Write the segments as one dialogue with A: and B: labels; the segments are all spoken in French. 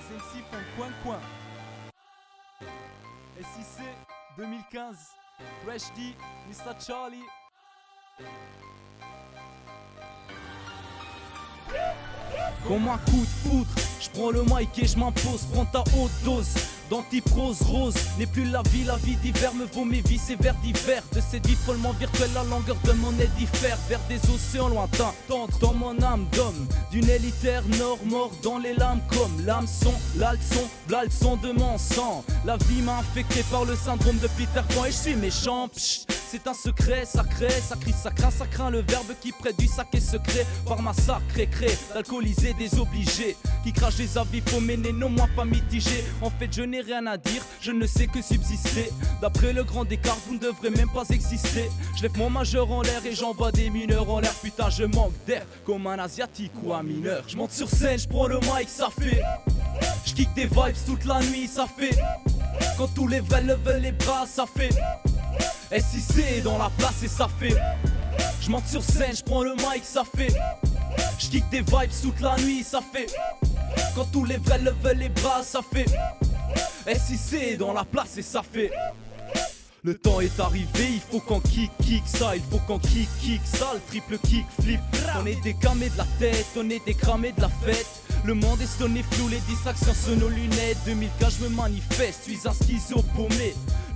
A: Les MC font coin. SIC 2015, Fresh D, Mr. Charlie. Comme un coup de foudre, je prends le mic et je m'impose. Prends ta haute dose d'antiprose rose. N'est plus la vie d'hiver me vaut mes vies, c'est vers divers. De cette vie follement virtuelle, la longueur de mon nez diffère. Vers des océans lointains, tente dans mon âme d'homme. D'une élitaire nord mort dans les lames comme l'hameçon, l'alson, l'alson de mon sang. La vie m'a infecté par le syndrome de Peter Pan et je suis méchant. C'est un secret, ça crée, ça crie, ça craint le verbe qui prête du sac et secret. Par massacre, crée, d'alcooliser des obligés qui crachent des avis faux menés, non moi pas mitigés. En fait je n'ai rien à dire, je ne sais que subsister. D'après le grand écart, vous ne devrez même pas exister. Je lève mon majeur en l'air et j'envoie des mineurs en l'air. Putain je manque d'air, comme un asiatique ou un mineur. Je monte sur scène, je prends le mic, ça fait. Je kick des vibes toute la nuit, ça fait. Quand tous les vrais levent les bras, ça fait. SIC dans la place et ça fait. Je monte sur scène, je prends le mic, ça fait. Je kick des vibes toute la nuit, ça fait. Quand tous les vrais levent les bras, ça fait. SIC dans la place et ça fait. Le temps est arrivé, il faut qu'on kick ça, il faut qu'on kick ça, le triple kick flip. On est décamé de la tête, on est décramé de la fête. Le monde est sonné flou, les distractions sont nos lunettes. 2015 je me manifeste, suis un schizo paumé.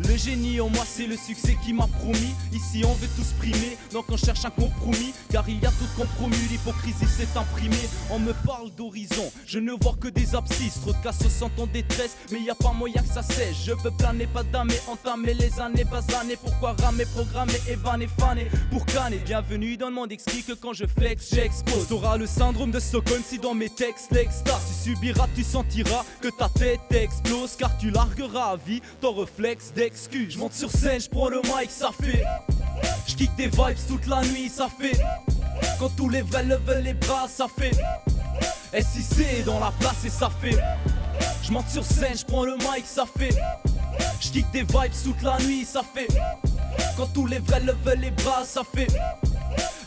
A: Le génie en moi c'est le succès qui m'a promis. Ici on veut tous primer, donc on cherche un compromis. Car il y a tout compromis, l'hypocrisie s'est imprimée. On me parle d'horizon, je ne vois que des abscisses. Trop de cas se sentent en détresse, mais y a pas moyen que ça sèche. Je veux planer, pas damer, entamer les années basanées. Pourquoi ramer, programmer, évaner, faner pour canner. Bienvenue dans le monde exquis que quand je flex, j'expose. T'auras le syndrome de Stockholm si dans mes textes l'extase. Tu subiras, tu sentiras que ta tête explose. Car tu largueras à vie ton réflexe d'excuse. Je monte sur scène, je prends le mic, ça fait. Je kick des vibes toute la nuit, ça fait. Quand tous les vrais levent les bras, ça fait. SIC dans la place et ça fait. Je monte sur scène, je prends le mic, ça fait. Je kick des vibes toute la nuit, ça fait. Quand tous les vrais levent les bras, ça fait.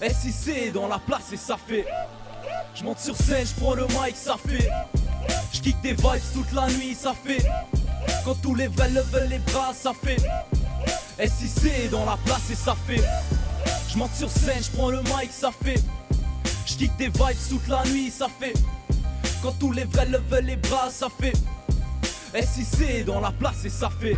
A: SIC dans la place et ça fait. Je monte sur scène, je prends le mic, ça fait. Je kick des vibes toute la nuit, ça fait. Quand tous les vrais levent les bras, ça fait. SIC dans la place et ça fait. Je monte sur scène, je prends le mic, ça fait. Je kick des vibes toute la nuit, ça fait. Quand tous les vrais levent les bras, ça fait. SIC dans la place et ça fait.